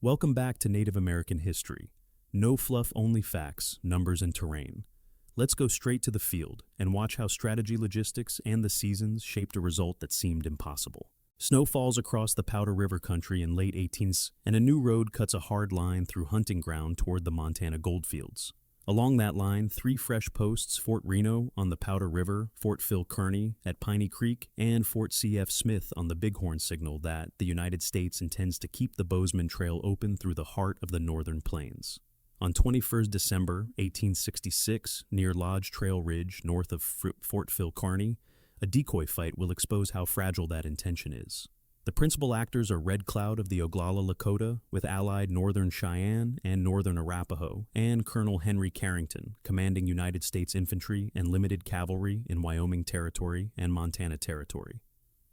Welcome back to Native American history. No fluff, only facts, numbers, and terrain. Let's go straight to the field and watch how strategy, logistics, and the seasons shaped a result that seemed impossible. Snow falls across the Powder River country in late 18th, and a new road cuts a hard line through hunting ground toward the Montana goldfields. Along that line, three fresh posts, Fort Reno on the Powder River, Fort Phil Kearny at Piney Creek, and Fort C.F. Smith on the Bighorn signal that the United States intends to keep the Bozeman Trail open through the heart of the northern plains. On 21st December 1866, near Lodge Trail Ridge, north of Fort Phil Kearny, a decoy fight will expose how fragile that intention is. The principal actors are Red Cloud of the Oglala Lakota, with allied Northern Cheyenne and Northern Arapaho, and Colonel Henry Carrington, commanding United States infantry and limited cavalry in Wyoming Territory and Montana Territory.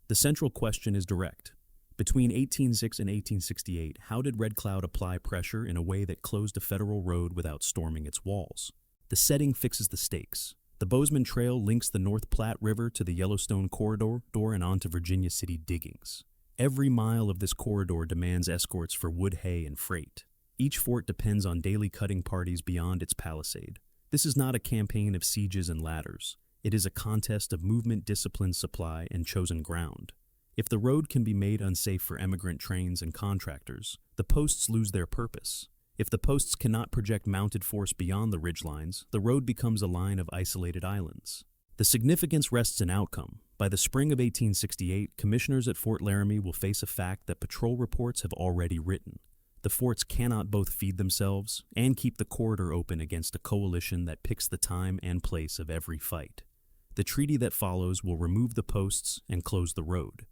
The central question is direct. Between 1806 and 1868, how did Red Cloud apply pressure in a way that closed a federal road without storming its walls? The setting fixes the stakes. The Bozeman Trail links the North Platte River to the Yellowstone Corridor and onto Virginia City diggings. Every mile of this corridor demands escorts for wood, hay, and freight. Each fort depends on daily cutting parties beyond its palisade. This is not a campaign of sieges and ladders. It is a contest of movement, discipline, supply, and chosen ground. If the road can be made unsafe for emigrant trains and contractors, the posts lose their purpose. If the posts cannot project mounted force beyond the ridgelines, the road becomes a line of isolated islands. The significance rests in outcome. By the spring of 1868, commissioners at Fort Laramie will face a fact that patrol reports have already written. The forts cannot both feed themselves and keep the corridor open against a coalition that picks the time and place of every fight. The treaty that follows will remove the posts and close the road.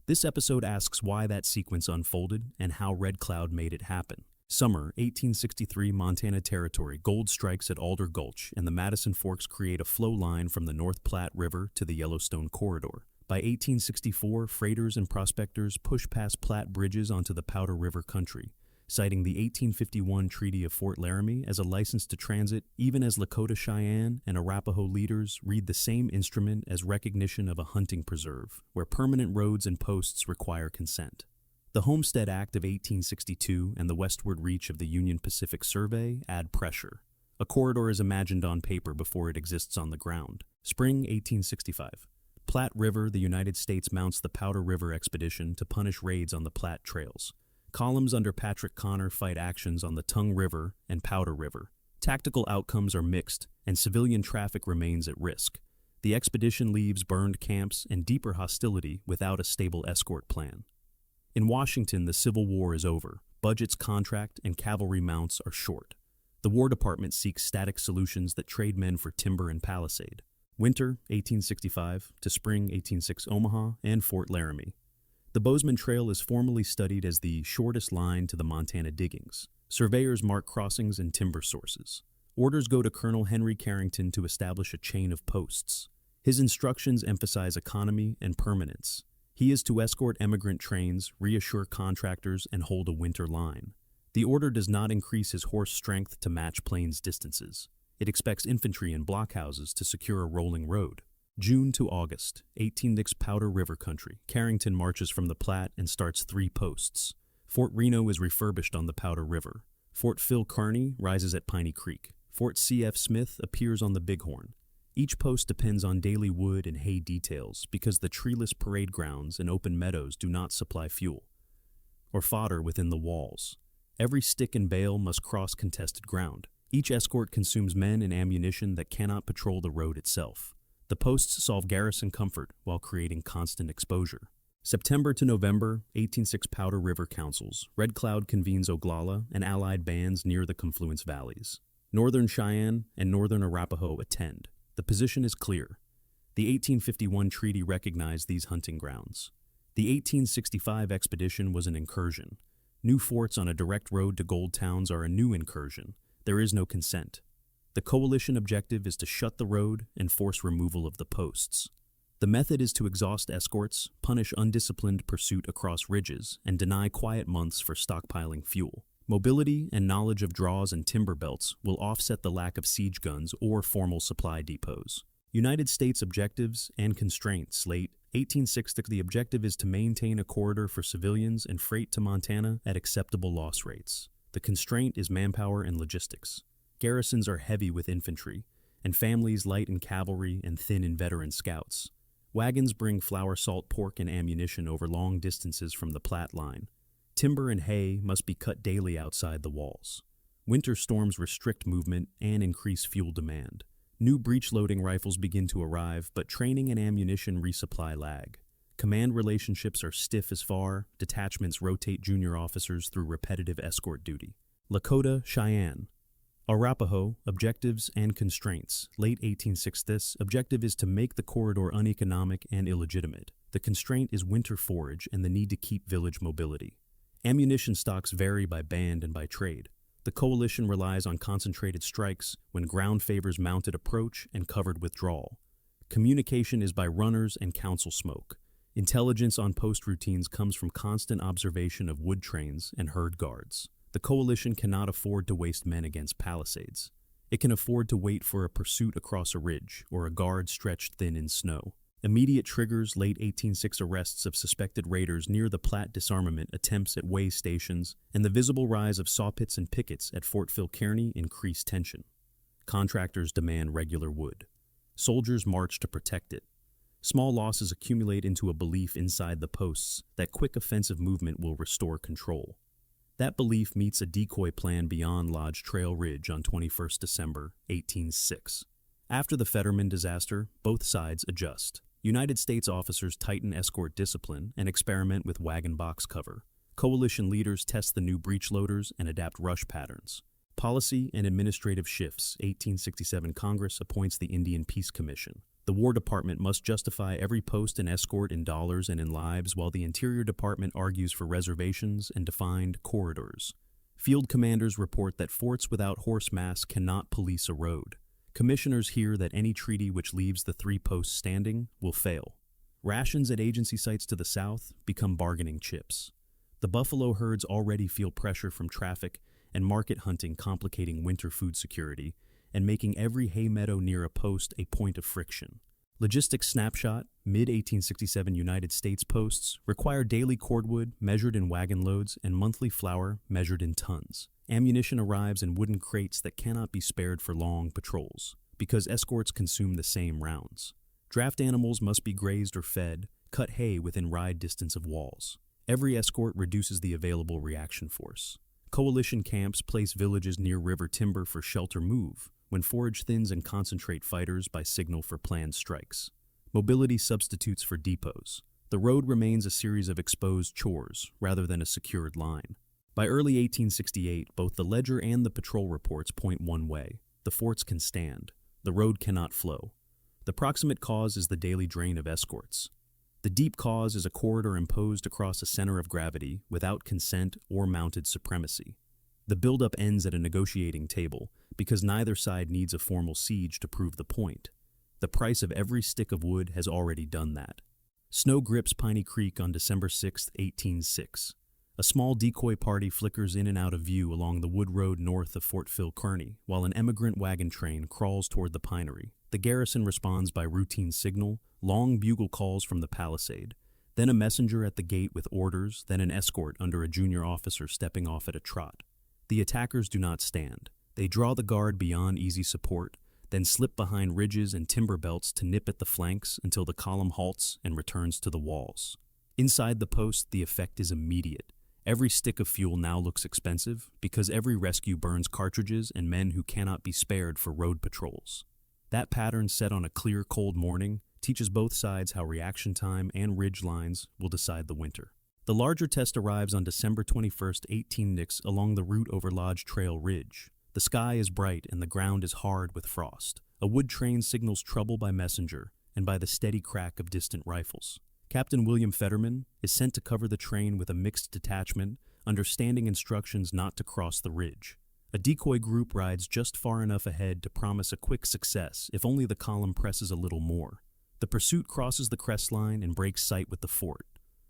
This episode asks why that sequence unfolded and how Red Cloud made it happen. Summer 1863, Montana Territory, gold strikes at Alder Gulch, and the Madison Forks create a flow line from the North Platte River to the Yellowstone Corridor. By 1864, freighters and prospectors push past Platte bridges onto the Powder River country, citing the 1851 Treaty of Fort Laramie as a license to transit, even as Lakota Cheyenne and Arapaho leaders read the same instrument as recognition of a hunting preserve, where permanent roads and posts require consent. The Homestead Act of 1862 and the westward reach of the Union Pacific Survey add pressure. A corridor is imagined on paper before it exists on the ground. Spring 1865. Platte River, the United States mounts the Powder River Expedition to punish raids on the Platte trails. Columns under Patrick Connor fight actions on the Tongue River and Powder River. Tactical outcomes are mixed, and civilian traffic remains at risk. The expedition leaves burned camps and deeper hostility without a stable escort plan. In Washington, the Civil War is over. Budgets, contract, and cavalry mounts are short. The War Department seeks static solutions that trade men for timber and palisade. Winter 1865 to spring 1806, Omaha and Fort Laramie. The Bozeman Trail is formally studied as the shortest line to the Montana diggings. Surveyors mark crossings and timber sources. Orders go to Colonel Henry Carrington to establish a chain of posts. His instructions emphasize economy and permanence. He is to escort emigrant trains, reassure contractors, and hold a winter line. The order does not increase his horse strength to match plains distances. It expects infantry and blockhouses to secure a rolling road. June to August, 1806 Powder River country. Carrington marches from the Platte and starts 3 posts. Fort Reno is refurbished on the Powder River. Fort Phil Kearny rises at Piney Creek. Fort C.F. Smith appears on the Bighorn. Each post depends on daily wood and hay details because the treeless parade grounds and open meadows do not supply fuel or fodder within the walls. Every stick and bale must cross contested ground. Each escort consumes men and ammunition that cannot patrol the road itself. The posts solve garrison comfort while creating constant exposure. September to November, 1806 Powder River councils. Red Cloud convenes Oglala and allied bands near the confluence valleys. Northern Cheyenne and Northern Arapaho attend. The position is clear. The 1851 treaty recognized these hunting grounds. The 1865 expedition was an incursion. New forts on a direct road to gold towns are a new incursion. There is no consent. The coalition objective is to shut the road and force removal of the posts. The method is to exhaust escorts, punish undisciplined pursuit across ridges, and deny quiet months for stockpiling fuel. Mobility and knowledge of draws and timber belts will offset the lack of siege guns or formal supply depots. United States objectives and constraints late 1860, the objective is to maintain a corridor for civilians and freight to Montana at acceptable loss rates. The constraint is manpower and logistics. Garrisons are heavy with infantry, and families light in cavalry and thin in veteran scouts. Wagons bring flour, salt, pork, and ammunition over long distances from the Platte line. Timber and hay must be cut daily outside the walls. Winter storms restrict movement and increase fuel demand. New breech-loading rifles begin to arrive, but training and ammunition resupply lag. Command relationships are stiff as far, detachments rotate junior officers through repetitive escort duty. Lakota Cheyenne. Arapaho, objectives and constraints. Late 1860s, objective is to make the corridor uneconomic and illegitimate. The constraint is winter forage and the need to keep village mobility. Ammunition stocks vary by band and by trade. The coalition relies on concentrated strikes when ground favors mounted approach and covered withdrawal. Communication is by runners and council smoke. Intelligence on post routines comes from constant observation of wood trains and herd guards. The coalition cannot afford to waste men against palisades. It can afford to wait for a pursuit across a ridge or a guard stretched thin in snow. Immediate triggers late 1860 arrests of suspected raiders near the Platte disarmament attempts at way stations, and the visible rise of sawpits and pickets at Fort Phil Kearny increase tension. Contractors demand regular wood. Soldiers march to protect it. Small losses accumulate into a belief inside the posts that quick offensive movement will restore control. That belief meets a decoy plan beyond Lodge Trail Ridge on 21st December, 1806. After the Fetterman disaster, both sides adjust. United States officers tighten escort discipline and experiment with wagon box cover. Coalition leaders test the new breech loaders and adapt rush patterns. Policy and administrative shifts. 1867 Congress appoints the Indian Peace Commission. The War Department must justify every post and escort in dollars and in lives, while the Interior Department argues for reservations and defined corridors. Field commanders report that forts without horse mass cannot police a road. Commissioners hear that any treaty which leaves the three posts standing will fail. Rations at agency sites to the south become bargaining chips. The buffalo herds already feel pressure from traffic and market hunting, complicating winter food security and making every hay meadow near a post a point of friction. Logistics snapshot. Mid-1867 United States posts require daily cordwood measured in wagon loads and monthly flour measured in tons. Ammunition arrives in wooden crates that cannot be spared for long patrols, because escorts consume the same rounds. Draft animals must be grazed or fed, cut hay within ride distance of walls. Every escort reduces the available reaction force. Coalition camps place villages near river timber for shelter move, when forage thins and concentrate fighters by signal for planned strikes. Mobility substitutes for depots. The road remains a series of exposed chores rather than a secured line. By early 1868, both the ledger and the patrol reports point one way. The forts can stand. The road cannot flow. The proximate cause is the daily drain of escorts. The deep cause is a corridor imposed across a center of gravity without consent or mounted supremacy. The buildup ends at a negotiating table because neither side needs a formal siege to prove the point. The price of every stick of wood has already done that. Snow grips Piney Creek on December 6, 1806. A small decoy party flickers in and out of view along the wood road north of Fort Phil Kearny, while an emigrant wagon train crawls toward the pinery. The garrison responds by routine signal, long bugle calls from the palisade, then a messenger at the gate with orders, then an escort under a junior officer stepping off at a trot. The attackers do not stand. They draw the guard beyond easy support, then slip behind ridges and timber belts to nip at the flanks until the column halts and returns to the walls. Inside the post, the effect is immediate. Every stick of fuel now looks expensive because every rescue burns cartridges and men who cannot be spared for road patrols. That pattern, set on a clear, cold morning, teaches both sides how reaction time and ridge lines will decide the winter. The larger test arrives on December 21, 1806, along the route over Lodge Trail Ridge. The sky is bright and the ground is hard with frost. A wood train signals trouble by messenger and by the steady crack of distant rifles. Captain William Fetterman is sent to cover the train with a mixed detachment, understanding instructions not to cross the ridge. A decoy group rides just far enough ahead to promise a quick success if only the column presses a little more. The pursuit crosses the crest line and breaks sight with the fort.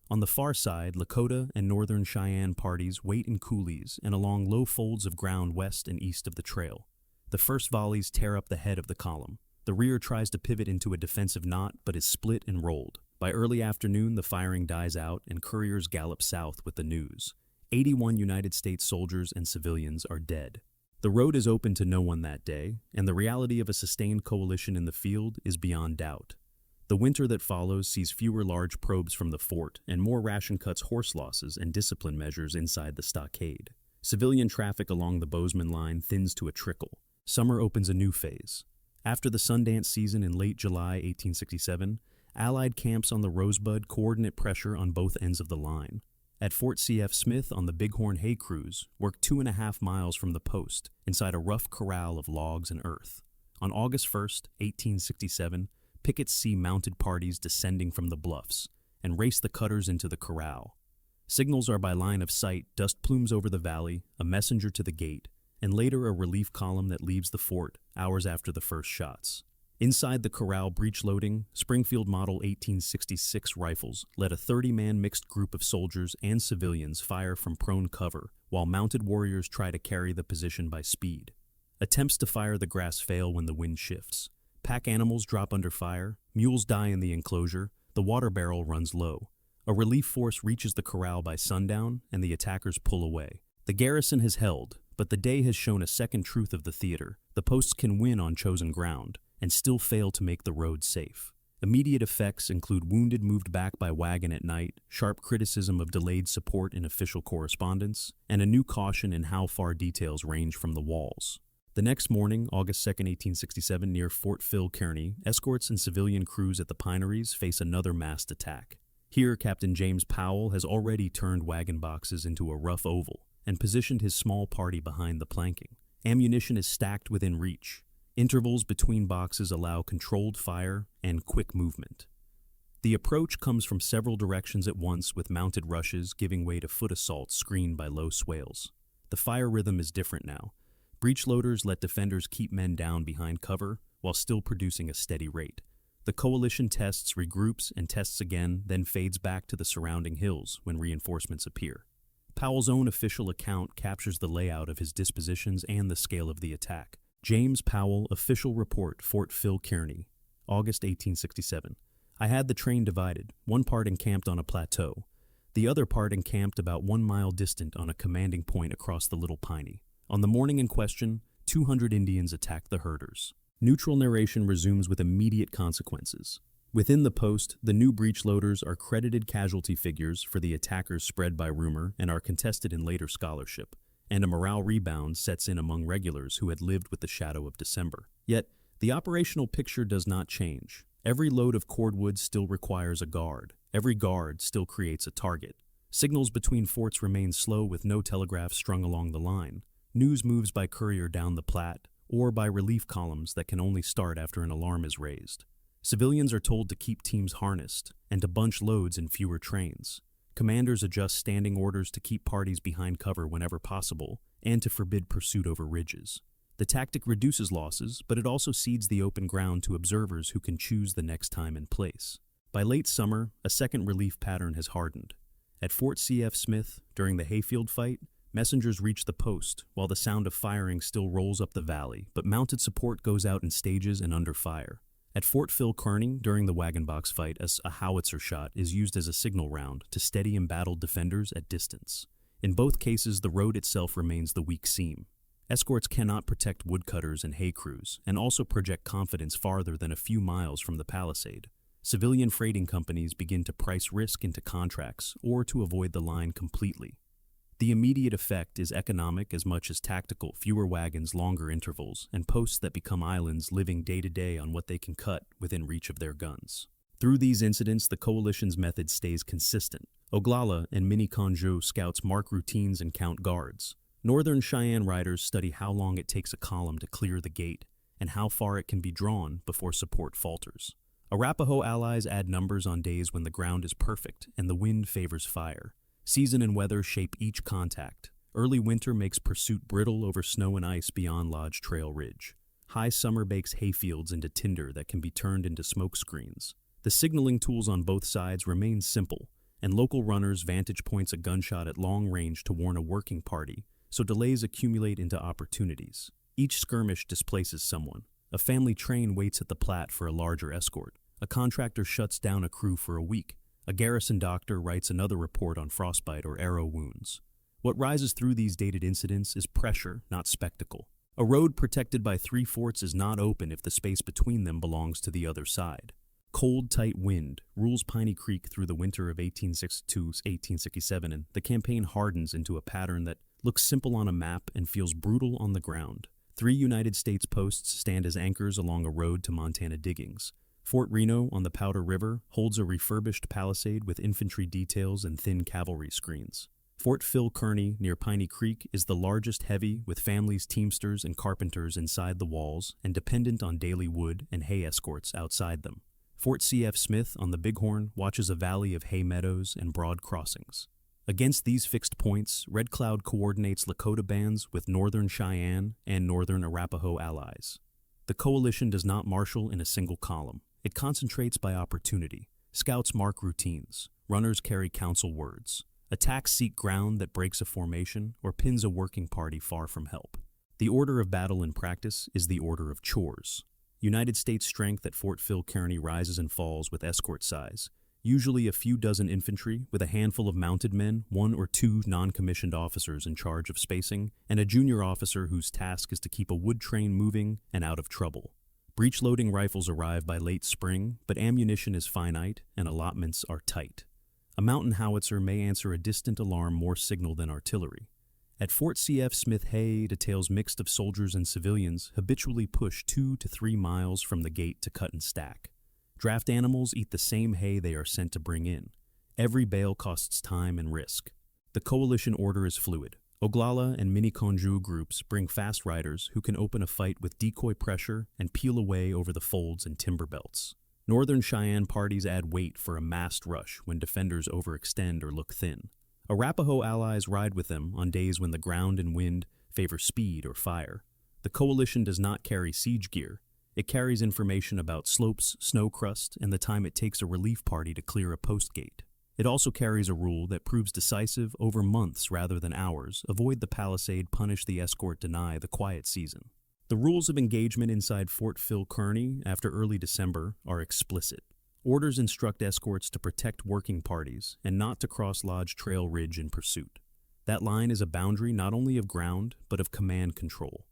On the far side, Lakota and Northern Cheyenne parties wait in coulees and along low folds of ground west and east of the trail. The first volleys tear up the head of the column. The rear tries to pivot into a defensive knot but is split and rolled. By early afternoon, the firing dies out and couriers gallop south with the news. 81 United States soldiers and civilians are dead. The road is open to no one that day, and the reality of a sustained coalition in the field is beyond doubt. The winter that follows sees fewer large probes from the fort and more ration cuts, horse losses, and discipline measures inside the stockade. Civilian traffic along the Bozeman line thins to a trickle. Summer opens a new phase. After the Sundance season in late July 1867, Allied camps on the Rosebud coordinate pressure on both ends of the line. At Fort C.F. Smith on the Bighorn hay crews, worked 2.5 miles from the post, inside a rough corral of logs and earth. On August 1st, 1867, pickets see mounted parties descending from the bluffs and race the cutters into the corral. Signals are by line of sight, dust plumes over the valley, a messenger to the gate, and later a relief column that leaves the fort hours after the first shots. Inside the corral breech-loading, Springfield Model 1866 rifles let a 30-man mixed group of soldiers and civilians fire from prone cover, while mounted warriors try to carry the position by speed. Attempts to fire the grass fail when the wind shifts. Pack animals drop under fire, mules die in the enclosure, the water barrel runs low. A relief force reaches the corral by sundown, and the attackers pull away. The garrison has held, but the day has shown a second truth of the theater. The posts can win on chosen ground, and still fail to make the road safe. Immediate effects include wounded moved back by wagon at night, sharp criticism of delayed support in official correspondence, and a new caution in how far details range from the walls. The next morning, August 2, 1867, near Fort Phil Kearny, escorts and civilian crews at the Pineries face another massed attack. Here, Captain James Powell has already turned wagon boxes into a rough oval and positioned his small party behind the planking. Ammunition is stacked within reach. Intervals between boxes allow controlled fire and quick movement. The approach comes from several directions at once, with mounted rushes giving way to foot assaults screened by low swales. The fire rhythm is different now. Breech-loaders let defenders keep men down behind cover while still producing a steady rate. The coalition tests, regroups, and tests again, then fades back to the surrounding hills when reinforcements appear. Powell's own official account captures the layout of his dispositions and the scale of the attack. James Powell, Official Report, Fort Phil Kearny, August 1867. I had the train divided, one part encamped on a plateau, the other part encamped about 1 mile distant on a commanding point across the Little Piney. On the morning in question, 200 Indians attacked the herders. Neutral narration resumes with immediate consequences. Within the post, the new breech-loaders are credited casualty figures for the attackers spread by rumor and are contested in later scholarship, and a morale rebound sets in among regulars who had lived with the shadow of December. Yet, the operational picture does not change. Every load of cordwood still requires a guard. Every guard still creates a target. Signals between forts remain slow with no telegraph strung along the line. News moves by courier down the Platte, or by relief columns that can only start after an alarm is raised. Civilians are told to keep teams harnessed and to bunch loads in fewer trains. Commanders adjust standing orders to keep parties behind cover whenever possible and to forbid pursuit over ridges. The tactic reduces losses, but it also cedes the open ground to observers who can choose the next time and place. By late summer, a second relief pattern has hardened. At Fort C.F. Smith, during the Hayfield fight, messengers reach the post while the sound of firing still rolls up the valley, but mounted support goes out in stages and under fire. At Fort Phil Kearny, during the Wagon Box fight, a howitzer shot is used as a signal round to steady embattled defenders at distance. In both cases, the road itself remains the weak seam. Escorts cannot protect woodcutters and hay crews, and also project confidence farther than a few miles from the palisade. Civilian freighting companies begin to price risk into contracts or to avoid the line completely. The immediate effect is economic as much as tactical: fewer wagons, longer intervals, and posts that become islands living day to day on what they can cut within reach of their guns. Through these incidents, the coalition's method stays consistent. Oglala and Mini-Conjo scouts mark routines and count guards. Northern Cheyenne riders study how long it takes a column to clear the gate and how far it can be drawn before support falters. Arapaho allies add numbers on days when the ground is perfect and the wind favors fire. Season and weather shape each contact. Early winter makes pursuit brittle over snow and ice beyond Lodge Trail Ridge. High summer bakes hayfields into tinder that can be turned into smoke screens. The signaling tools on both sides remain simple, and local runners vantage points a gunshot at long range to warn a working party, so delays accumulate into opportunities. Each skirmish displaces someone. A family train waits at the Platte for a larger escort. A contractor shuts down a crew for a week. A garrison doctor writes another report on frostbite or arrow wounds. What rises through these dated incidents is pressure, not spectacle. A road protected by 3 forts is not open if the space between them belongs to the other side. Cold, tight wind rules Piney Creek through the winter of 1862-1867, and the campaign hardens into a pattern that looks simple on a map and feels brutal on the ground. 3 United States posts stand as anchors along a road to Montana diggings. Fort Reno on the Powder River holds a refurbished palisade with infantry details and thin cavalry screens. Fort Phil Kearny near Piney Creek is the largest heavy, with families, teamsters, and carpenters inside the walls and dependent on daily wood and hay escorts outside them. Fort C.F. Smith on the Bighorn watches a valley of hay meadows and broad crossings. Against these fixed points, Red Cloud coordinates Lakota bands with Northern Cheyenne and Northern Arapaho allies. The coalition does not marshal in a single column. It concentrates by opportunity. Scouts mark routines. Runners carry council words. Attacks seek ground that breaks a formation or pins a working party far from help. The order of battle in practice is the order of chores. United States strength at Fort Phil Kearny rises and falls with escort size. Usually a few dozen infantry with a handful of mounted men, 1 or 2 non-commissioned officers in charge of spacing, and a junior officer whose task is to keep a wood train moving and out of trouble. Breech-loading rifles arrive by late spring, but ammunition is finite and allotments are tight. A mountain howitzer may answer a distant alarm more signal than artillery. At Fort C.F. Smith, hay details mixed of soldiers and civilians habitually push 2 to 3 miles from the gate to cut and stack. Draft animals eat the same hay they are sent to bring in. Every bale costs time and risk. The coalition order is fluid. Oglala and mini-Conjou groups bring fast riders who can open a fight with decoy pressure and peel away over the folds and timber belts. Northern Cheyenne parties add weight for a massed rush when defenders overextend or look thin. Arapaho allies ride with them on days when the ground and wind favor speed or fire. The coalition does not carry siege gear. It carries information about slopes, snow crust, and the time it takes a relief party to clear a post gate. It also carries a rule that proves decisive over months rather than hours. Avoid the palisade, punish the escort, deny the quiet season. The rules of engagement inside Fort Phil Kearny after early December are explicit. Orders instruct escorts to protect working parties and not to cross Lodge Trail Ridge in pursuit. That line is a boundary not only of ground, but of command control.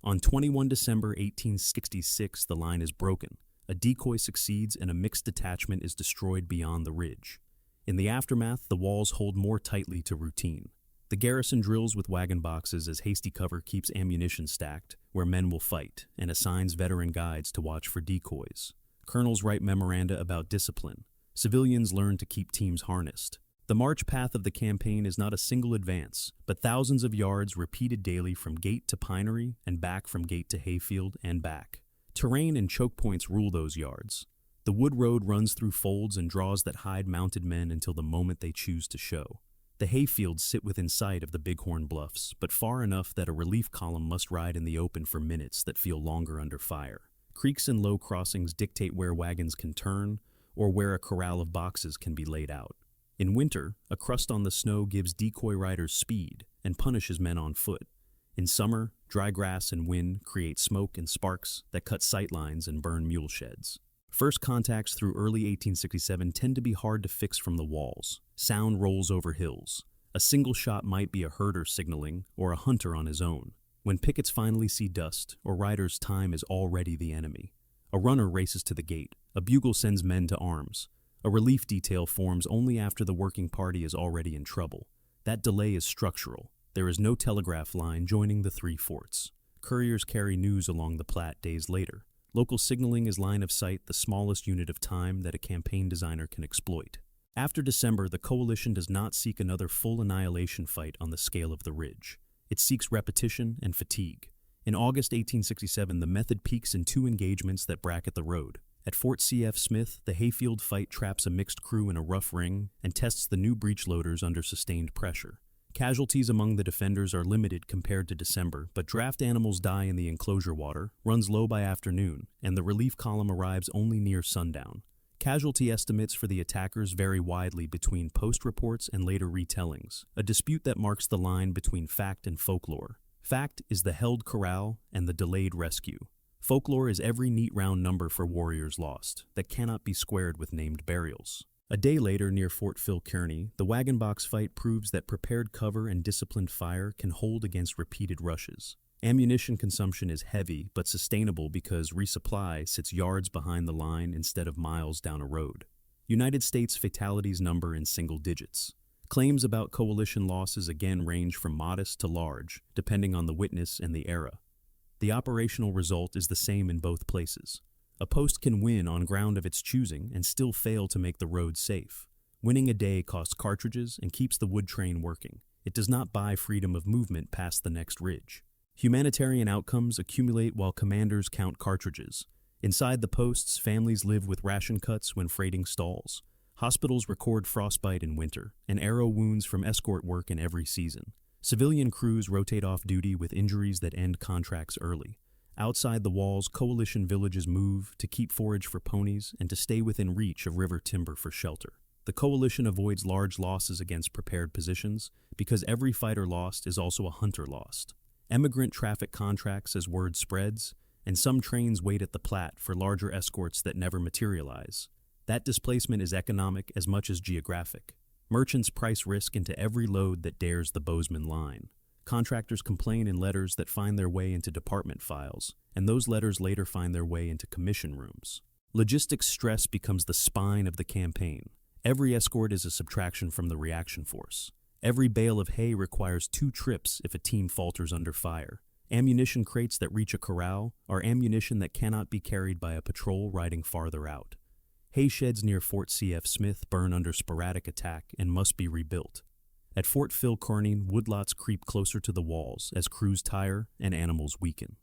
On 21 December 1866, the line is broken. A decoy succeeds and a mixed detachment is destroyed beyond the ridge. In the aftermath, the walls hold more tightly to routine. The garrison drills with wagon boxes as hasty cover keeps ammunition stacked, where men will fight, and assigns veteran guides to watch for decoys. Colonels write memoranda about discipline. Civilians learn to keep teams harnessed. The march path of the campaign is not a single advance, but thousands of yards repeated daily from gate to pinery and back from gate to Hayfield and back. Terrain and choke points rule those yards. The wood road runs through folds and draws that hide mounted men until the moment they choose to show. The hayfields sit within sight of the Bighorn bluffs, but far enough that a relief column must ride in the open for minutes that feel longer under fire. Creeks and low crossings dictate where wagons can turn or where a corral of boxes can be laid out. In winter, a crust on the snow gives decoy riders speed and punishes men on foot. In summer, dry grass and wind create smoke and sparks that cut sight lines and burn mule sheds. First contacts through early 1867 tend to be hard to fix from the walls. Sound rolls over hills. A single shot might be a herder signaling or a hunter on his own. When pickets finally see dust or riders' time is already the enemy. A runner races to the gate. A bugle sends men to arms. A relief detail forms only after the working party is already in trouble. That delay is structural. There is no telegraph line joining the 3 forts. Couriers carry news along the Platte days later. Local signaling is line of sight, the smallest unit of time that a campaign designer can exploit. After December, the coalition does not seek another full annihilation fight on the scale of the ridge. It seeks repetition and fatigue. In August 1867, the method peaks in 2 engagements that bracket the road. At Fort C.F. Smith, the Hayfield fight traps a mixed crew in a rough ring and tests the new breech loaders under sustained pressure. Casualties among the defenders are limited compared to December, but draft animals die in the enclosure water, runs low by afternoon, and the relief column arrives only near sundown. Casualty estimates for the attackers vary widely between post reports and later retellings, a dispute that marks the line between fact and folklore. Fact is the held corral and the delayed rescue. Folklore is every neat round number for warriors lost that cannot be squared with named burials. A day later, near Fort Phil Kearny, the Wagon Box fight proves that prepared cover and disciplined fire can hold against repeated rushes. Ammunition consumption is heavy but sustainable because resupply sits yards behind the line instead of miles down a road. United States fatalities number in single digits. Claims about coalition losses again range from modest to large, depending on the witness and the era. The operational result is the same in both places. A post can win on ground of its choosing and still fail to make the road safe. Winning a day costs cartridges and keeps the wood train working. It does not buy freedom of movement past the next ridge. Humanitarian outcomes accumulate while commanders count cartridges. Inside the posts, families live with ration cuts when freighting stalls. Hospitals record frostbite in winter, and arrow wounds from escort work in every season. Civilian crews rotate off duty with injuries that end contracts early. Outside the walls, coalition villages move to keep forage for ponies and to stay within reach of river timber for shelter. The coalition avoids large losses against prepared positions because every fighter lost is also a hunter lost. Emigrant traffic contracts as word spreads, and some trains wait at the Platte for larger escorts that never materialize. That displacement is economic as much as geographic. Merchants price risk into every load that dares the Bozeman line. Contractors complain in letters that find their way into department files, and those letters later find their way into commission rooms. Logistics stress becomes the spine of the campaign. Every escort is a subtraction from the reaction force. Every bale of hay requires 2 trips if a team falters under fire. Ammunition crates that reach a corral are ammunition that cannot be carried by a patrol riding farther out. Hay sheds near Fort C.F. Smith burn under sporadic attack and must be rebuilt. At Fort Phil Kearny, woodlots creep closer to the walls as crews tire and animals weaken.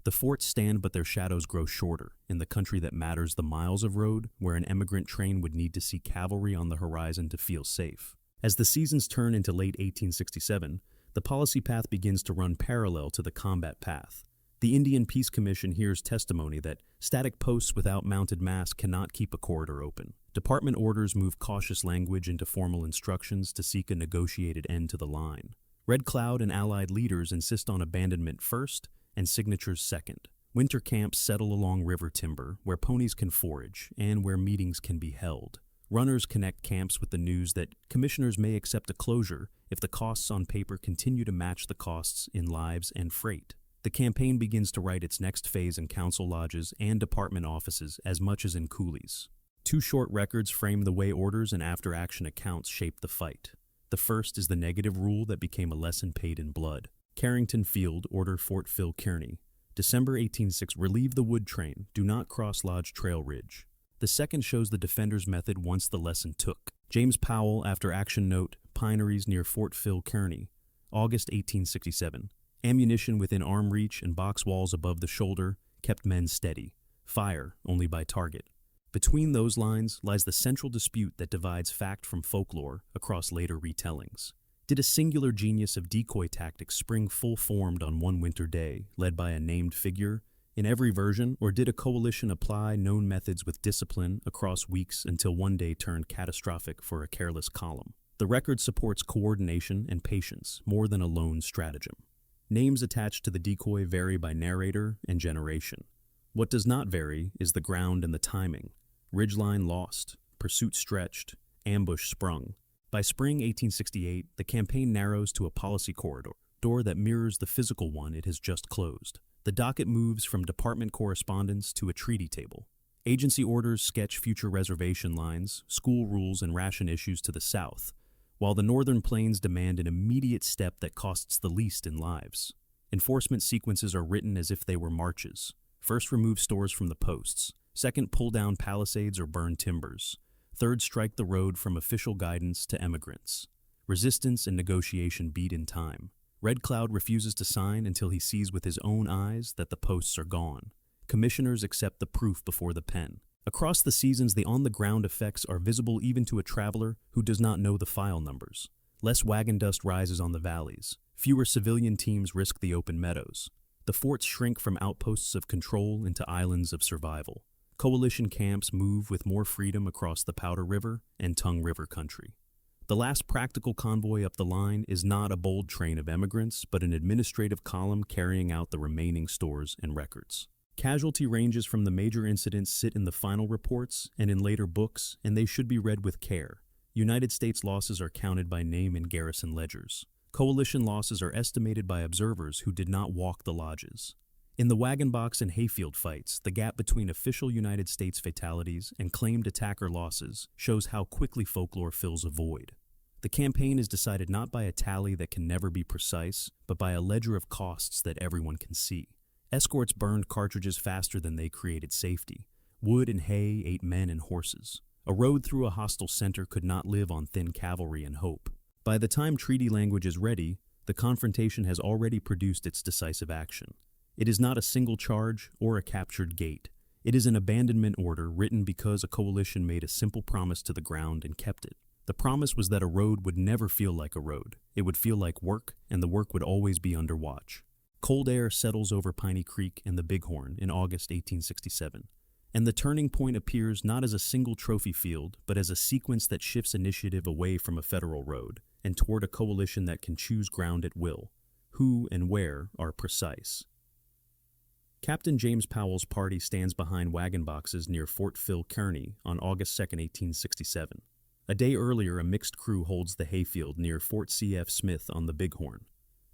The forts stand but their shadows grow shorter in the country that matters the miles of road where an emigrant train would need to see cavalry on the horizon to feel safe. As the seasons turn into late 1867, the policy path begins to run parallel to the combat path. The Indian Peace Commission hears testimony that static posts without mounted masts cannot keep a corridor open. Department orders move cautious language into formal instructions to seek a negotiated end to the line. Red Cloud and allied leaders insist on abandonment first and signatures second. Winter camps settle along river timber, where ponies can forage and where meetings can be held. Runners connect camps with the news that commissioners may accept a closure if the costs on paper continue to match the costs in lives and freight. The campaign begins to write its next phase in council lodges and department offices as much as in coolies. 2 short records frame the way orders and after-action accounts shape the fight. The first is the negative rule that became a lesson paid in blood. Carrington Field, Order Fort Phil Kearny. December 1806, relieve the wood train, do not cross Lodge Trail Ridge. The second shows the defender's method once the lesson took. James Powell, after action note, Pineries near Fort Phil Kearny, August 1867. Ammunition within arm reach and box walls above the shoulder kept men steady. Fire only by target. Between those lines lies the central dispute that divides fact from folklore across later retellings. Did a singular genius of decoy tactics spring full-formed on one winter day, led by a named figure, in every version, or did a coalition apply known methods with discipline across weeks until one day turned catastrophic for a careless column? The record supports coordination and patience more than a lone stratagem. Names attached to the decoy vary by narrator and generation. What does not vary is the ground and the timing. Ridgeline lost, pursuit stretched, ambush sprung. By spring 1868, the campaign narrows to a policy corridor, door that mirrors the physical one it has just closed. The docket moves from department correspondence to a treaty table. Agency orders sketch future reservation lines, school rules, and ration issues to the south, while the northern plains demand an immediate step that costs the least in lives. Enforcement sequences are written as if they were marches. First, remove stores from the posts. Second, pull down palisades or burn timbers. Third, strike the road from official guidance to emigrants. Resistance and negotiation beat in time. Red Cloud refuses to sign until he sees with his own eyes that the posts are gone. Commissioners accept the proof before the pen. Across the seasons, the on-the-ground effects are visible even to a traveler who does not know the file numbers. Less wagon dust rises on the valleys. Fewer civilian teams risk the open meadows. The forts shrink from outposts of control into islands of survival. Coalition camps move with more freedom across the Powder River and Tongue River country. The last practical convoy up the line is not a bold train of emigrants, but an administrative column carrying out the remaining stores and records. Casualty ranges from the major incidents sit in the final reports and in later books, and they should be read with care. United States losses are counted by name in garrison ledgers. Coalition losses are estimated by observers who did not walk the lodges. In the Wagon Box and Hayfield fights, the gap between official United States fatalities and claimed attacker losses shows how quickly folklore fills a void. The campaign is decided not by a tally that can never be precise, but by a ledger of costs that everyone can see. Escorts burned cartridges faster than they created safety. Wood and hay ate men and horses. A road through a hostile center could not live on thin cavalry and hope. By the time treaty language is ready, the confrontation has already produced its decisive action. It is not a single charge or a captured gate. It is an abandonment order written because a coalition made a simple promise to the ground and kept it. The promise was that a road would never feel like a road. It would feel like work, and the work would always be under watch. Cold air settles over Piney Creek and the Bighorn in August 1867, and the turning point appears not as a single trophy field, but as a sequence that shifts initiative away from a federal road and toward a coalition that can choose ground at will. Who and where are precise. Captain James Powell's party stands behind wagon boxes near Fort Phil Kearny on August 2, 1867. A day earlier, a mixed crew holds the Hayfield near Fort C.F. Smith on the Bighorn.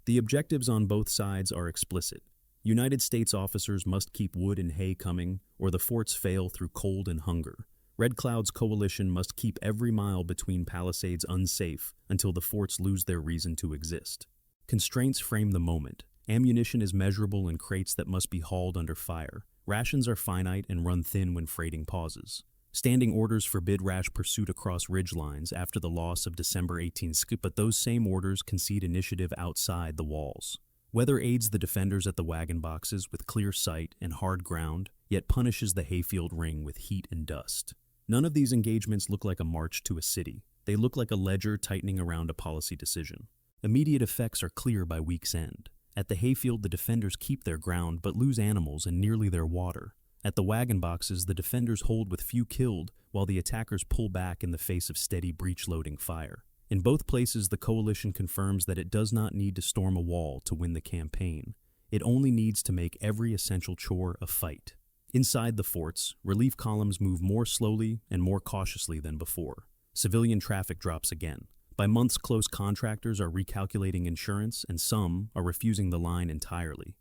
The objectives on both sides are explicit. United States officers must keep wood and hay coming, or the forts fail through cold and hunger. Red Cloud's coalition must keep every mile between palisades unsafe until the forts lose their reason to exist. Constraints frame the moment. Ammunition is measurable in crates that must be hauled under fire. Rations are finite and run thin when freighting pauses. Standing orders forbid rash pursuit across ridge lines after the loss of December 1860, but those same orders concede initiative outside the walls. Weather aids the defenders at the wagon boxes with clear sight and hard ground, yet punishes the Hayfield ring with heat and dust. None of these engagements look like a march to a city. They look like a ledger tightening around a policy decision. Immediate effects are clear by week's end. At the Hayfield, the defenders keep their ground but lose animals and nearly their water. At the wagon boxes, the defenders hold with few killed, while the attackers pull back in the face of steady breech-loading fire. In both places, the coalition confirms that it does not need to storm a wall to win the campaign. It only needs to make every essential chore a fight. Inside the forts, relief columns move more slowly and more cautiously than before. Civilian traffic drops again. By months, close contractors are recalculating insurance, and some are refusing the line entirely.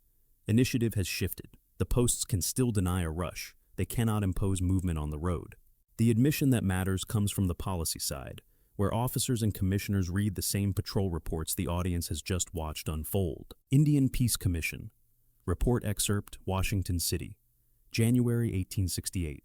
Initiative has shifted. The posts can still deny a rush. They cannot impose movement on the road. The admission that matters comes from the policy side, where officers and commissioners read the same patrol reports the audience has just watched unfold. Indian Peace Commission. Report excerpt, Washington City. January 1868.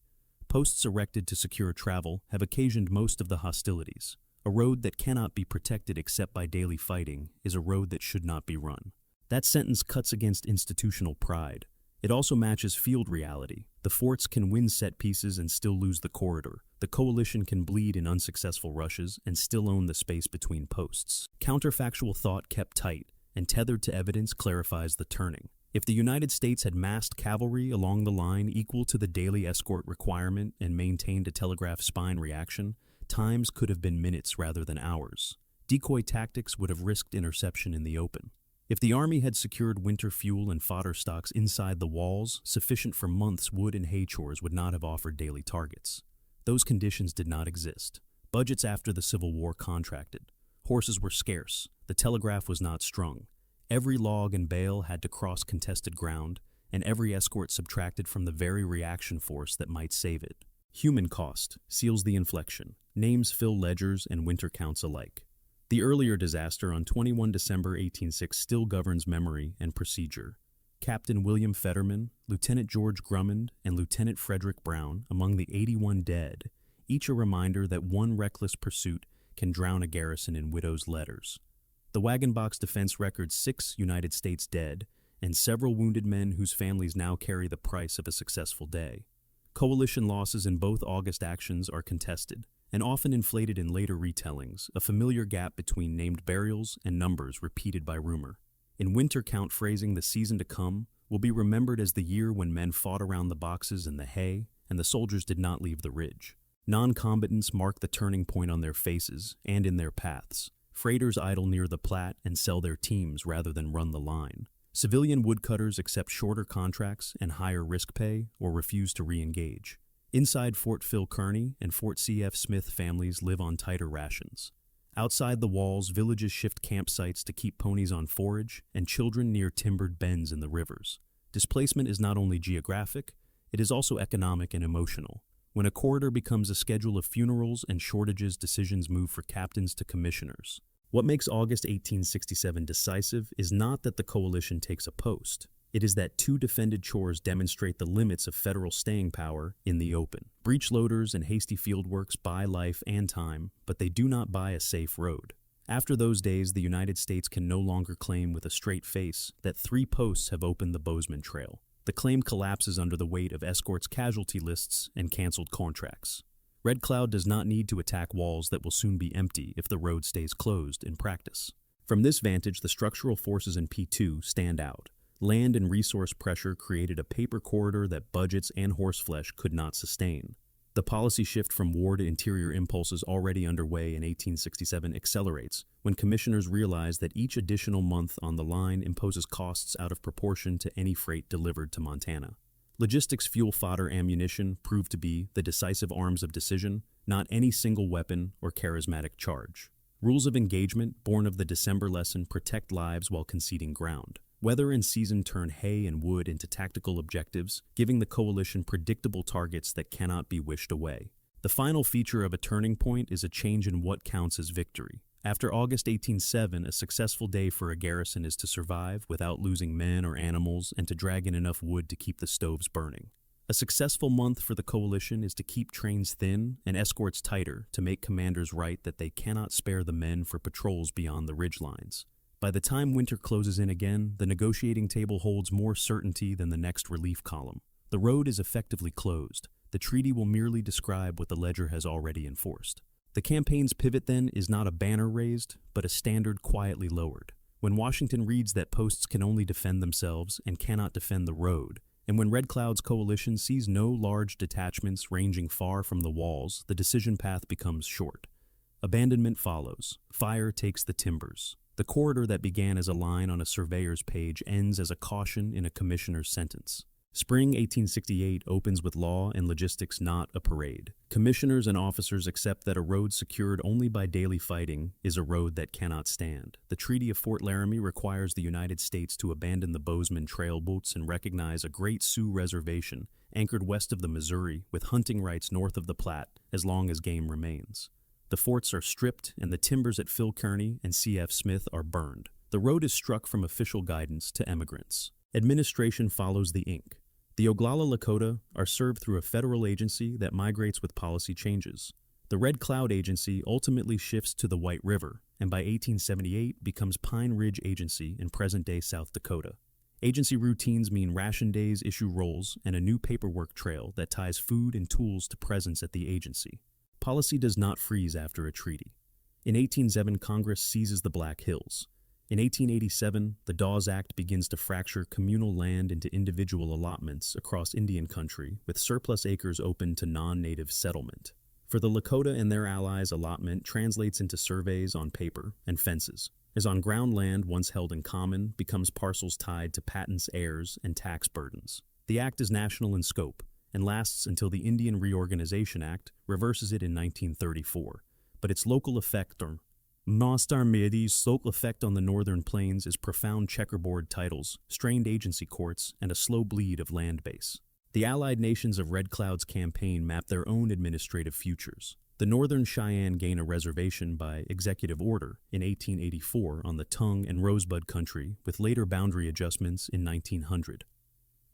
Posts erected to secure travel have occasioned most of the hostilities. A road that cannot be protected except by daily fighting is a road that should not be run. That sentence cuts against institutional pride. It also matches field reality. The forts can win set pieces and still lose the corridor. The coalition can bleed in unsuccessful rushes and still own the space between posts. Counterfactual thought kept tight and tethered to evidence clarifies the turning. If the United States had massed cavalry along the line equal to the daily escort requirement and maintained a telegraph spine reaction, times could have been minutes rather than hours. Decoy tactics would have risked interception in the open. If the Army had secured winter fuel and fodder stocks inside the walls, sufficient for months, wood and hay chores would not have offered daily targets. Those conditions did not exist. Budgets after the Civil War contracted. Horses were scarce. The telegraph was not strung. Every log and bale had to cross contested ground, and every escort subtracted from the very reaction force that might save it. Human cost seals the inflection. Names fill ledgers and winter counts alike. The earlier disaster on 21 December 1806 still governs memory and procedure. Captain William Fetterman, Lieutenant George Grummond, and Lieutenant Frederick Brown, among the 81 dead, each a reminder that one reckless pursuit can drown a garrison in widows' letters. The wagon box defense records 6 United States dead and several wounded men whose families now carry the price of a successful day. Coalition losses in both August actions are contested, and often inflated in later retellings, a familiar gap between named burials and numbers repeated by rumor. In winter count phrasing, the season to come will be remembered as the year when men fought around the boxes and the hay, and the soldiers did not leave the ridge. Non-combatants mark the turning point on their faces and in their paths. Freighters idle near the Platte and sell their teams rather than run the line. Civilian woodcutters accept shorter contracts and higher risk pay or refuse to re-engage. Inside Fort Phil Kearny and Fort C.F. Smith families live on tighter rations. Outside the walls, villages shift campsites to keep ponies on forage and children near timbered bends in the rivers. Displacement is not only geographic, it is also economic and emotional. When a corridor becomes a schedule of funerals and shortages, decisions move from captains to commissioners. What makes August 1867 decisive is not that the coalition takes a post. It is that two defended chores demonstrate the limits of federal staying power in the open. Breech loaders and hasty fieldworks buy life and time, but they do not buy a safe road. After those days, the United States can no longer claim with a straight face that 3 posts have opened the Bozeman Trail. The claim collapses under the weight of escorts' casualty lists and canceled contracts. Red Cloud does not need to attack walls that will soon be empty if the road stays closed in practice. From this vantage, the structural forces in P2 stand out. Land and resource pressure created a paper corridor that budgets and horseflesh could not sustain. The policy shift from war to interior impulses already underway in 1867 accelerates when commissioners realize that each additional month on the line imposes costs out of proportion to any freight delivered to Montana. Logistics, fuel, fodder, ammunition proved to be the decisive arms of decision, not any single weapon or charismatic charge. Rules of engagement, born of the December lesson, protect lives while conceding ground. Weather and season turn hay and wood into tactical objectives, giving the coalition predictable targets that cannot be wished away. The final feature of a turning point is a change in what counts as victory. After August 1807, a successful day for a garrison is to survive without losing men or animals and to drag in enough wood to keep the stoves burning. A successful month for the coalition is to keep trains thin and escorts tighter to make commanders write that they cannot spare the men for patrols beyond the ridgelines. By the time winter closes in again, the negotiating table holds more certainty than the next relief column. The road is effectively closed. The treaty will merely describe what the ledger has already enforced. The campaign's pivot, then, is not a banner raised, but a standard quietly lowered. When Washington reads that posts can only defend themselves and cannot defend the road, and when Red Cloud's coalition sees no large detachments ranging far from the walls, the decision path becomes short. Abandonment follows. Fire takes the timbers. The corridor that began as a line on a surveyor's page ends as a caution in a commissioner's sentence. Spring 1868 opens with law and logistics, not a parade. Commissioners and officers accept that a road secured only by daily fighting is a road that cannot stand. The Treaty of Fort Laramie requires the United States to abandon the Bozeman Trail boats and recognize a Great Sioux reservation anchored west of the Missouri with hunting rights north of the Platte as long as game remains. The forts are stripped and the timbers at Phil Kearny and C.F. Smith are burned. The road is struck from official guidance to emigrants. Administration follows the ink. The Oglala Lakota are served through a federal agency that migrates with policy changes. The Red Cloud Agency ultimately shifts to the White River, and by 1878 becomes Pine Ridge Agency in present-day South Dakota. Agency routines mean ration days, issue rolls, and a new paperwork trail that ties food and tools to presence at the agency. Policy does not freeze after a treaty. In 1807, Congress seizes the Black Hills. In 1887, the Dawes Act begins to fracture communal land into individual allotments across Indian country, with surplus acres open to non-native settlement. For the Lakota and their allies, allotment translates into surveys on paper and fences, as on ground land once held in common becomes parcels tied to patents, heirs, and tax burdens. The act is national in scope and lasts until the Indian Reorganization Act reverses it in 1934, but its local effect on the northern plains is profound checkerboard titles, strained agency courts, and a slow bleed of land base. The allied nations of Red Cloud's campaign map their own administrative futures. The Northern Cheyenne gain a reservation by executive order in 1884 on the Tongue and Rosebud country, with later boundary adjustments in 1900.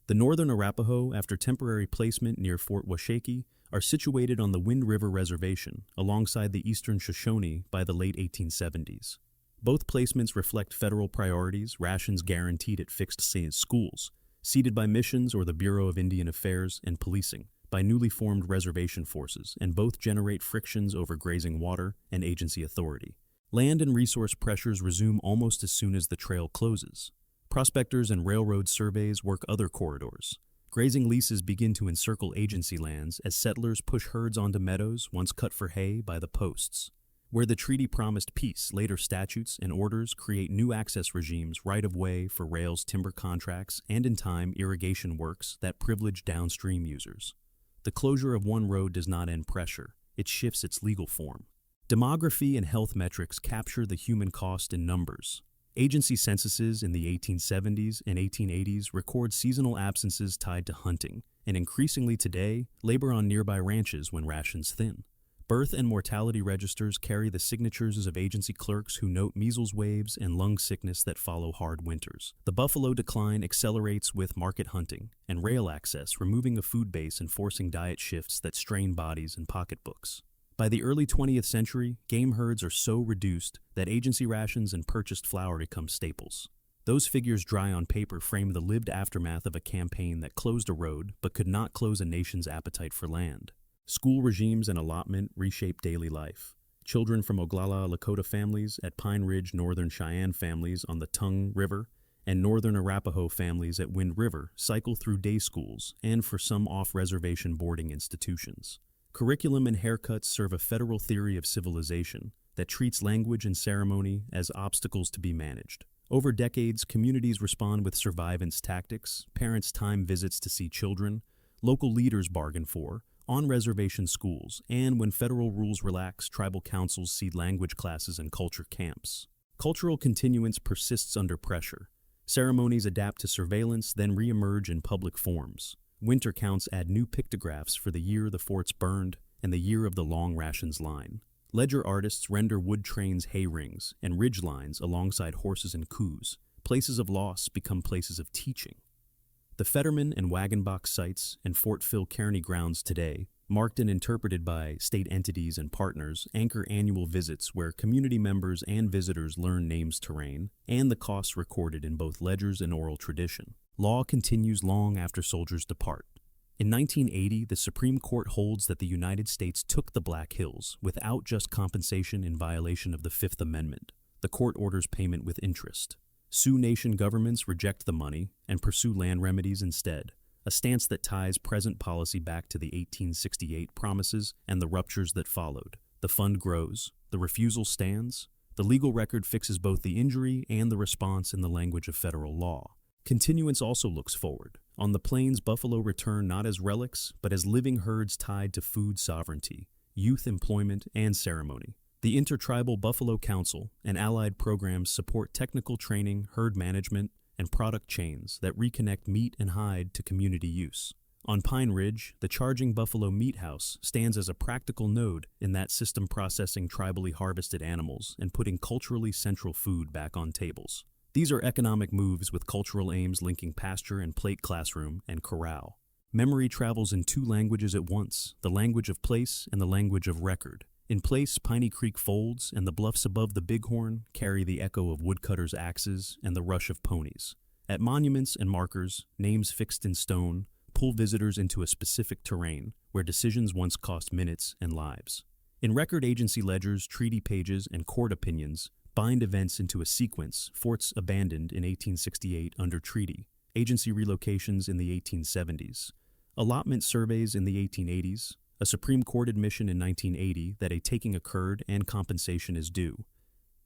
The Northern Arapaho, after temporary placement near Fort Washakie, are situated on the Wind River Reservation alongside the Eastern Shoshone by the late 1870s. Both placements reflect federal priorities, rations guaranteed at fixed schools, seated by missions or the Bureau of Indian Affairs, and policing by newly formed reservation forces, and both generate frictions over grazing water and agency authority. Land and resource pressures resume almost as soon as the trail closes. Prospectors and railroad surveys work other corridors. Grazing leases begin to encircle agency lands as settlers push herds onto meadows once cut for hay by the posts. Where the treaty promised peace, later statutes and orders create new access regimes right-of-way for rails, timber contracts, and in time irrigation works that privilege downstream users. The closure of one road does not end pressure, it shifts its legal form. Demography and health metrics capture the human cost in numbers. Agency censuses in the 1870s and 1880s record seasonal absences tied to hunting, and increasingly today, labor on nearby ranches when rations thin. Birth and mortality registers carry the signatures of agency clerks who note measles waves and lung sickness that follow hard winters. The buffalo decline accelerates with market hunting and rail access, removing a food base and forcing diet shifts that strain bodies and pocketbooks. By the early 20th century, game herds are so reduced that agency rations and purchased flour become staples. Those figures dry on paper frame the lived aftermath of a campaign that closed a road but could not close a nation's appetite for land. School regimes and allotment reshape daily life. Children from Oglala Lakota families at Pine Ridge Northern Cheyenne families on the Tongue River and Northern Arapaho families at Wind River cycle through day schools and for some off-reservation boarding institutions. Curriculum and haircuts serve a federal theory of civilization that treats language and ceremony as obstacles to be managed. Over decades, communities respond with survivance tactics, parents time visits to see children, local leaders bargain for, on-reservation schools, and when federal rules relax, tribal councils seed language classes and culture camps. Cultural continuance persists under pressure. Ceremonies adapt to surveillance, then re-emerge in public forms. Winter counts add new pictographs for the year the forts burned and the year of the long rations line. Ledger artists render wood trains hay rings and ridge lines alongside horses and coups. Places of loss become places of teaching. The Fetterman and Wagon Box sites and Fort Phil Kearny grounds today, marked and interpreted by state entities and partners, anchor annual visits where community members and visitors learn names, terrain, and the costs recorded in both ledgers and oral tradition. Law continues long after soldiers depart. In 1980, the Supreme Court holds that the United States took the Black Hills without just compensation in violation of the Fifth Amendment. The court orders payment with interest. Sioux Nation governments reject the money and pursue land remedies instead, a stance that ties present policy back to the 1868 promises and the ruptures that followed. The fund grows, the refusal stands, the legal record fixes both the injury and the response in the language of federal law. Continuance also looks forward. On the plains, buffalo return not as relics, but as living herds tied to food sovereignty, youth employment, and ceremony. The Intertribal Buffalo Council and allied programs support technical training, herd management, and product chains that reconnect meat and hide to community use. On Pine Ridge, the Charging Buffalo Meat House stands as a practical node in that system, processing tribally harvested animals and putting culturally central food back on tables. These are economic moves with cultural aims linking pasture and plate, classroom and corral. Memory travels in two languages at once, the language of place and the language of record. In place, Piney Creek folds, and the bluffs above the Bighorn carry the echo of woodcutters' axes and the rush of ponies. At monuments and markers, names fixed in stone pull visitors into a specific terrain where decisions once cost minutes and lives. In record agency ledgers, treaty pages, and court opinions bind events into a sequence: forts abandoned in 1868 under treaty, agency relocations in the 1870s, allotment surveys in the 1880s, a Supreme Court admission in 1980 that a taking occurred and compensation is due.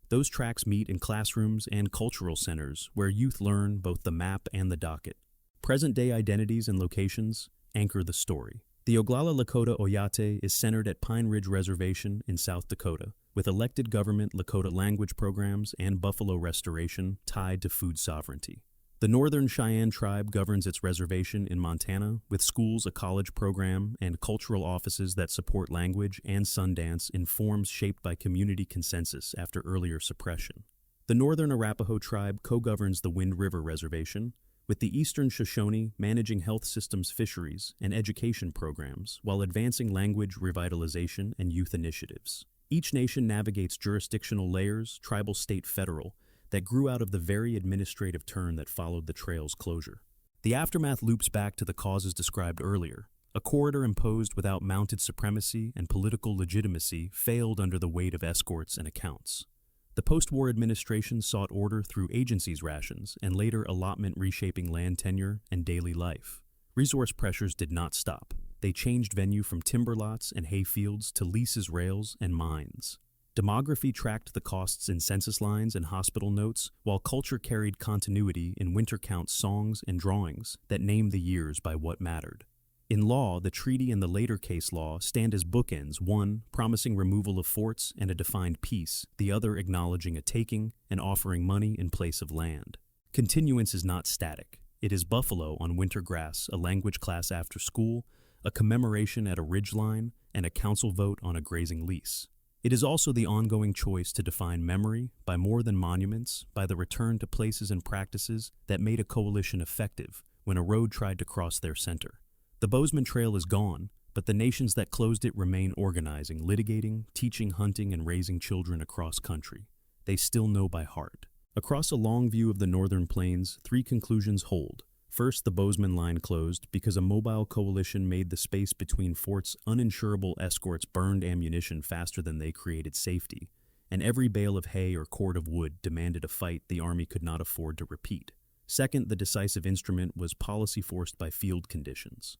Those tracks meet in classrooms and cultural centers where youth learn both the map and the docket. Present-day identities and locations anchor the story. The Oglala Lakota Oyate is centered at Pine Ridge Reservation in South Dakota, with elected government, Lakota language programs, and buffalo restoration tied to food sovereignty. The Northern Cheyenne tribe governs its reservation in Montana, with schools, a college program, and cultural offices that support language and Sundance in forms shaped by community consensus after earlier suppression. The Northern Arapaho tribe co-governs the Wind River Reservation, with the Eastern Shoshone managing health systems, fisheries, and education programs while advancing language revitalization and youth initiatives. Each nation navigates jurisdictional layers, tribal, state, federal, that grew out of the very administrative turn that followed the trail's closure. The aftermath loops back to the causes described earlier. A corridor imposed without mounted supremacy and political legitimacy failed under the weight of escorts and accounts. The post-war administration sought order through agencies' rations and later allotment, reshaping land tenure and daily life. Resource pressures did not stop. They changed venue from timber lots and hay fields to leases, rails, and mines. Demography tracked the costs in census lines and hospital notes, while culture carried continuity in winter count songs and drawings that named the years by what mattered. In law, the treaty and the later case law stand as bookends, one promising removal of forts and a defined peace, the other acknowledging a taking and offering money in place of land. Continuance is not static. It is buffalo on winter grass, a language class after school, a commemoration at a ridgeline, and a council vote on a grazing lease. It is also the ongoing choice to define memory by more than monuments, by the return to places and practices that made a coalition effective when a road tried to cross their center. The Bozeman Trail is gone, but the nations that closed it remain organizing, litigating, teaching, hunting, and raising children across country. They still know by heart. Across a long view of the northern plains, three conclusions hold. First, the Bozeman line closed because a mobile coalition made the space between forts uninsurable. Escorts burned ammunition faster than they created safety, and every bale of hay or cord of wood demanded a fight the Army could not afford to repeat. Second, the decisive instrument was policy forced by field conditions.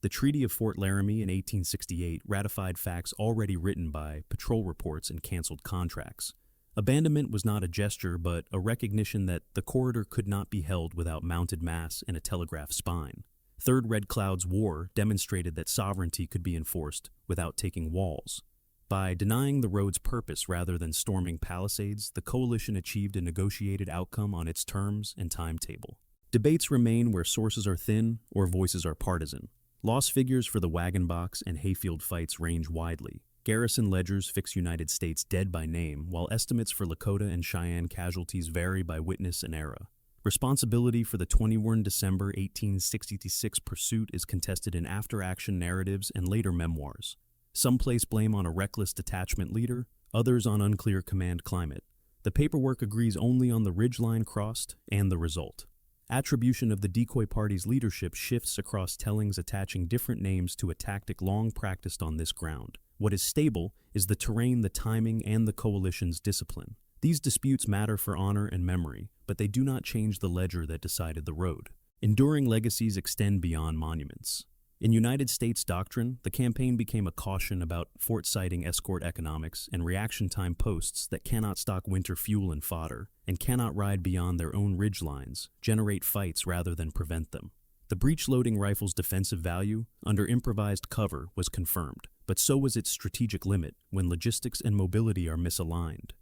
The Treaty of Fort Laramie in 1868 ratified facts already written by patrol reports and canceled contracts. Abandonment was not a gesture, but a recognition that the corridor could not be held without mounted mass and a telegraph spine. Third, Red Cloud's war demonstrated that sovereignty could be enforced without taking walls. By denying the road's purpose rather than storming palisades, the coalition achieved a negotiated outcome on its terms and timetable. Debates remain where sources are thin or voices are partisan. Loss figures for the Wagon Box and Hayfield fights range widely. Garrison ledgers fix United States dead by name, while estimates for Lakota and Cheyenne casualties vary by witness and era. Responsibility for the 21 December 1866 pursuit is contested in after-action narratives and later memoirs. Some place blame on a reckless detachment leader, others on unclear command climate. The paperwork agrees only on the ridgeline crossed and the result. Attribution of the decoy party's leadership shifts across tellings, attaching different names to a tactic long practiced on this ground. What is stable is the terrain, the timing, and the coalition's discipline. These disputes matter for honor and memory, but they do not change the ledger that decided the road. Enduring legacies extend beyond monuments. In United States doctrine, the campaign became a caution about fort-siting escort economics and reaction time posts that cannot stock winter fuel and fodder, and cannot ride beyond their own ridge lines, generate fights rather than prevent them. The breech-loading rifle's defensive value, under improvised cover, was confirmed, but so was its strategic limit when logistics and mobility are misaligned.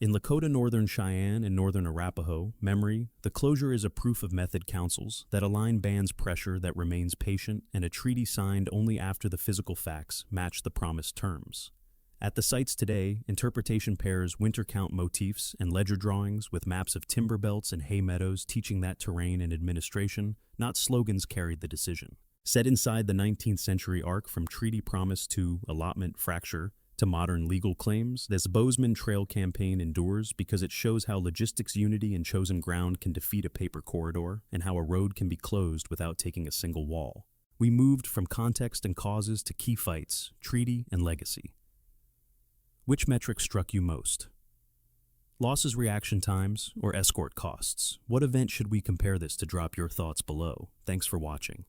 In Lakota, Northern Cheyenne, and Northern Arapaho, memory, the closure is a proof of method councils that align bands' pressure that remains patient and a treaty signed only after the physical facts match the promised terms. At the sites today, interpretation pairs winter count motifs and ledger drawings with maps of timber belts and hay meadows teaching that terrain and administration, not slogans, carried the decision. Set inside the 19th century arc from treaty promise to allotment fracture, to modern legal claims, this Bozeman Trail campaign endures because it shows how logistics unity in chosen ground can defeat a paper corridor and how a road can be closed without taking a single wall. We moved from context and causes to key fights, treaty, and legacy. Which metric struck you most? Losses, reaction times, or escort costs? What event should we compare this to? Drop your thoughts below. Thanks for watching.